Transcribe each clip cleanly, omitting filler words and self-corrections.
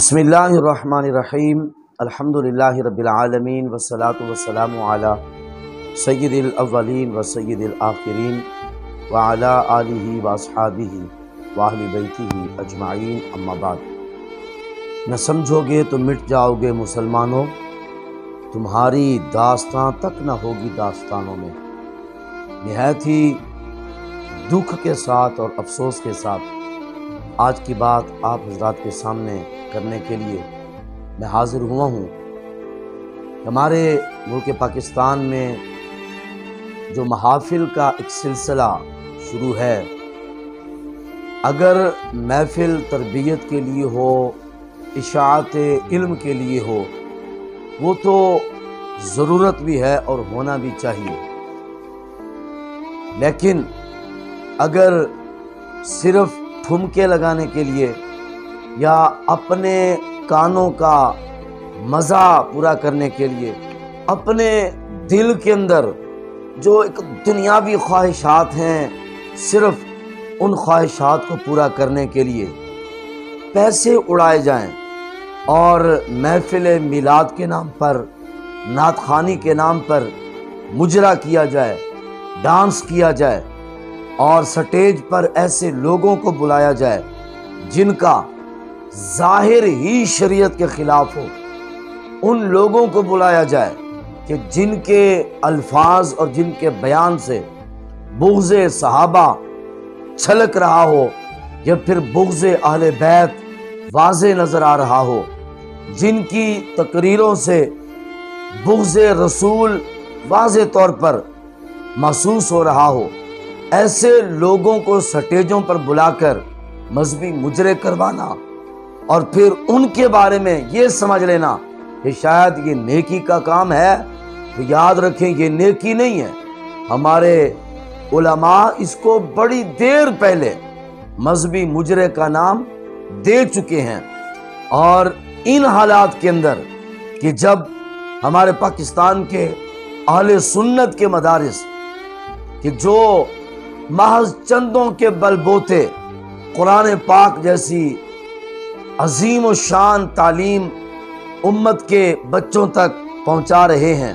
بسم اللہ الرحمن الرحیم الحمدللہ رب العالمین والصلاة والسلام علی سید الاولین و سید الآخرین وعلی آلہ واصحابہ واہل بیتہ اجمعین اما بعد۔ نہ سمجھو گے تو مٹ جاؤ گے مسلمانوں، تمہاری داستان تک نہ ہوگی داستانوں میں۔ نہایت ہی دکھ کے ساتھ اور افسوس کے ساتھ آج کی بات آپ حضرات کے سامنے کرنے کے لیے میں حاضر ہوا ہوں۔ ہمارے ملک پاکستان میں جو محافل کا ایک سلسلہ شروع ہے، اگر محفل تربیت کے لیے ہو، اشاعت علم کے لیے ہو، وہ تو ضرورت بھی ہے اور ہونا بھی چاہیے، لیکن اگر صرف ٹھمکے لگانے کے لیے یا اپنے کانوں کا مزہ پورا کرنے کے لیے، اپنے دل کے اندر جو ایک دنیاوی خواہشات ہیں، صرف ان خواہشات کو پورا کرنے کے لیے پیسے اڑائے جائیں اور محفل میلاد کے نام پر، نعت خوانی کے نام پر مجرا کیا جائے، ڈانس کیا جائے اور سٹیج پر ایسے لوگوں کو بلایا جائے جن کا ظاہر ہی شریعت کے خلاف ہو، ان لوگوں کو بلایا جائے کہ جن کے الفاظ اور جن کے بیان سے بغض صحابہ چھلک رہا ہو یا پھر بغض اہل بیت واضح نظر آ رہا ہو، جن کی تقریروں سے بغض رسول واضح طور پر محسوس ہو رہا ہو، ایسے لوگوں کو سٹیجوں پر بلا کر مذہبی مجرے کروانا اور پھر ان کے بارے میں یہ سمجھ لینا کہ شاید یہ نیکی کا کام ہے، تو یاد رکھیں یہ نیکی نہیں ہے۔ ہمارے علماء اس کو بڑی دیر پہلے مذہبی مجرے کا نام دے چکے ہیں، اور ان حالات کے اندر کہ جب ہمارے پاکستان کے اہل سنت کے مدارس کہ جو محض چندوں کے بل بوتے قرآن پاک جیسی عظیم و شان تعلیم امت کے بچوں تک پہنچا رہے ہیں،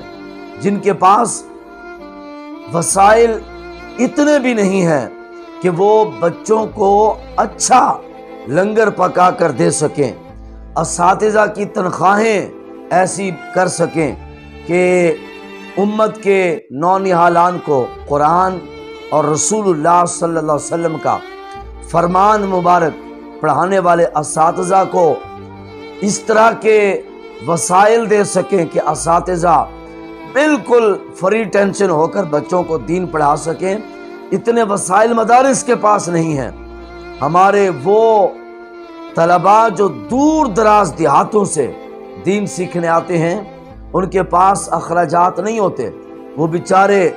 جن کے پاس وسائل اتنے بھی نہیں ہیں کہ وہ بچوں کو اچھا لنگر پکا کر دے سکیں، اساتذہ کی تنخواہیں ایسی کر سکیں کہ امت کے نونہالان کو قرآن اور رسول اللہ صلی اللہ علیہ وسلم کا فرمان مبارک پڑھانے والے اساتذہ کو اس طرح کے وسائل دے سکیں کہ اساتذہ بالکل فری ٹینشن ہو کر بچوں کو دین پڑھا سکیں۔ اتنے وسائل مدارس کے پاس نہیں ہیں۔ ہمارے وہ طلباء جو دور دراز دیہاتوں سے دین سیکھنے آتے ہیں، ان کے پاس اخراجات نہیں ہوتے، وہ بیچارے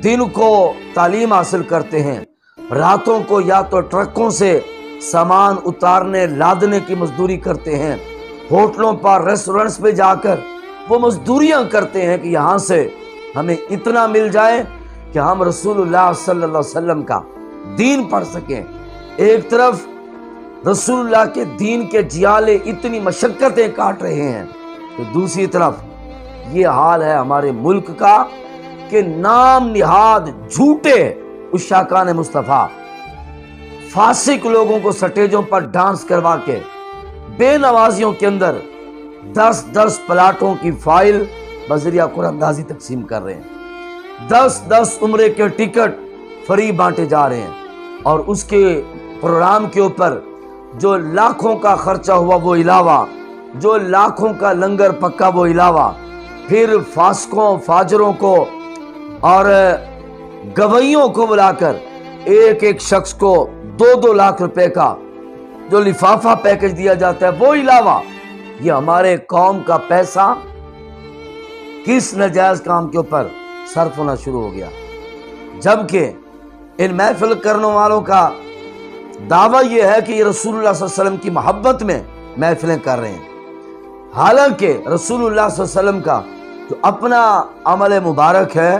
دن کو تعلیم حاصل کرتے ہیں، راتوں کو یا تو ٹرکوں سے سامان اتارنے لادنے کی مزدوری کرتے ہیں، ہوٹلوں پر ریسٹورنٹس پہ جا کر وہ مزدوریاں کرتے ہیں کہ یہاں سے ہمیں اتنا مل جائے کہ ہم رسول اللہ صلی اللہ علیہ وسلم کا دین پڑھ سکیں۔ ایک طرف رسول اللہ کے دین کے جیالے اتنی مشقتیں کاٹ رہے ہیں، تو دوسری طرف یہ حال ہے ہمارے ملک کا کہ نام نہاد جھوٹے عشاقان مصطفیٰ فاسق لوگوں کو سٹیجوں پر ڈانس کروا کے بے نوازیوں کے اندر 10 پلاٹوں کی فائل بذریعہ قرآن اندازی تقسیم کر رہے ہیں، 10 عمرے کے ٹکٹ فری بانٹے جا رہے ہیں، اور اس کے پروگرام کے اوپر جو لاکھوں کا خرچہ ہوا وہ علاوہ، جو لاکھوں کا لنگر پکا وہ علاوہ، پھر فاسقوں فاجروں کو اور گویوں کو بلا کر ایک شخص کو 2 لاکھ روپے کا جو لفافہ پیکج دیا جاتا ہے وہ علاوہ، یہ ہمارے قوم کا پیسہ کس ناجائز کام کے اوپر صرف ہونا شروع ہو گیا، جبکہ ان محفل کرنے والوں کا دعویٰ یہ ہے کہ یہ رسول اللہ صلی اللہ علیہ وسلم کی محبت میں محفلیں کر رہے ہیں، حالانکہ رسول اللہ صلی اللہ علیہ وسلم کا جو اپنا عمل مبارک ہے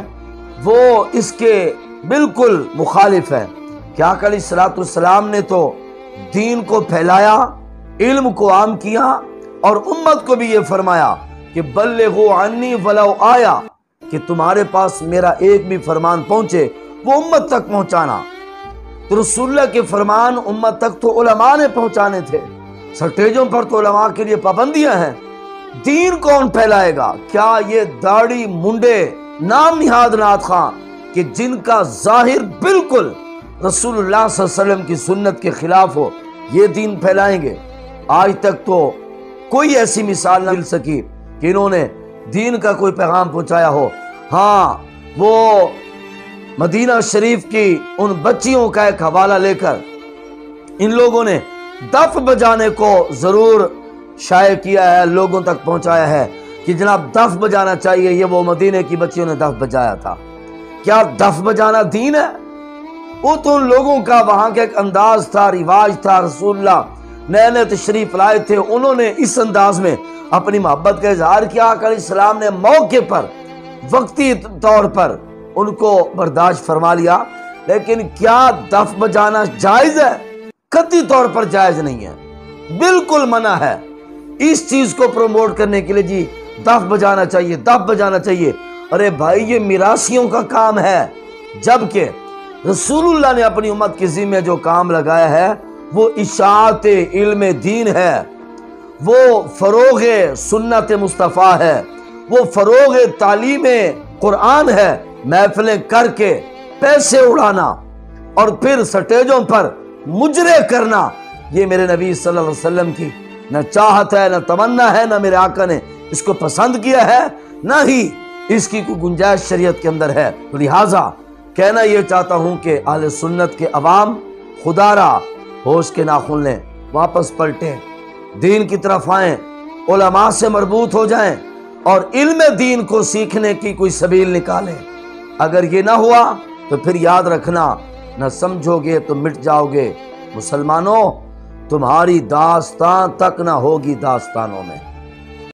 وہ اس کے بالکل مخالف ہے کہ آقا علیہ الصلوۃ والسلام نے تو دین کو پھیلایا، علم کو عام کیا اور امت کو بھی یہ فرمایا کہ بلغوا عنی ولو آیا، کہ تمہارے پاس میرا ایک بھی فرمان پہنچے وہ امت تک پہنچانا۔ تو رسول اللہ کے فرمان امت تک تو علماء نے پہنچانے تھے، سٹیجوں پر تو علماء کے لیے پابندیاں ہیں۔ دین کون پھیلائے گا؟ کیا یہ داڑھی منڈے نام نہاد نعت خواں کہ جن کا ظاہر بالکل رسول اللہ صلی اللہ علیہ وسلم کی سنت کے خلاف ہو، یہ دین پھیلائیں گے؟ آج تک تو کوئی ایسی مثال نہ مل سکی کہ انہوں نے دین کا کوئی پیغام پہنچایا ہو۔ ہاں، وہ مدینہ شریف کی ان بچیوں کا ایک حوالہ لے کر ان لوگوں نے دف بجانے کو ضرور شائع کیا ہے، لوگوں تک پہنچایا ہے کہ جناب دف بجانا چاہیے، یہ وہ مدینے کی بچیوں نے دف بجایا تھا۔ کیا دف بجانا دین ہے؟ وہ تو ان لوگوں کا وہاں کا ایک انداز تھا، رواج تھا۔ رسول اللہ نئے نئے تشریف لائے تھے، انہوں نے اس انداز میں اپنی محبت کا اظہار کیا۔ آقا علیہ السلام نے موقع پر وقتی طور پر ان کو برداشت فرما لیا، لیکن کیا دف بجانا جائز ہے؟ قطعی طور پر جائز نہیں ہے، بالکل منع ہے۔ اس چیز کو پروموٹ کرنے کے لیے جی دف بجانا چاہیے، دف بجانا چاہیے، ارے بھائی یہ میراثیوں کا کام ہے، جبکہ رسول اللہ نے اپنی امت کے ذمہ جو کام لگایا ہے وہ اشاعت علم دین ہے، وہ فروغ سنت مصطفیٰ ہے، وہ فروغ تعلیم قرآن ہے۔ محفلیں کر کے پیسے اڑانا اور پھر سٹیجوں پر مجرے کرنا، یہ میرے نبی صلی اللہ علیہ وسلم کی نہ چاہت ہے، نہ تمنا ہے، نہ میرے آقا نے اس کو پسند کیا ہے، نہ ہی اس کی کوئی گنجائش شریعت کے اندر ہے۔ لہٰذا کہنا یہ چاہتا ہوں کہ اہل سنت کے عوام خدا را ہوش کے ناخن لیں، واپس پلٹیں، دین کی طرف آئیں، علماء سے مربوط ہو جائیں اور علم دین کو سیکھنے کی کوئی سبیل نکالیں۔ اگر یہ نہ ہوا تو پھر یاد رکھنا، نہ سمجھو گے تو مٹ جاؤ گے۔ مسلمانوں، تمہاری داستان تک نہ ہوگی داستانوں میں۔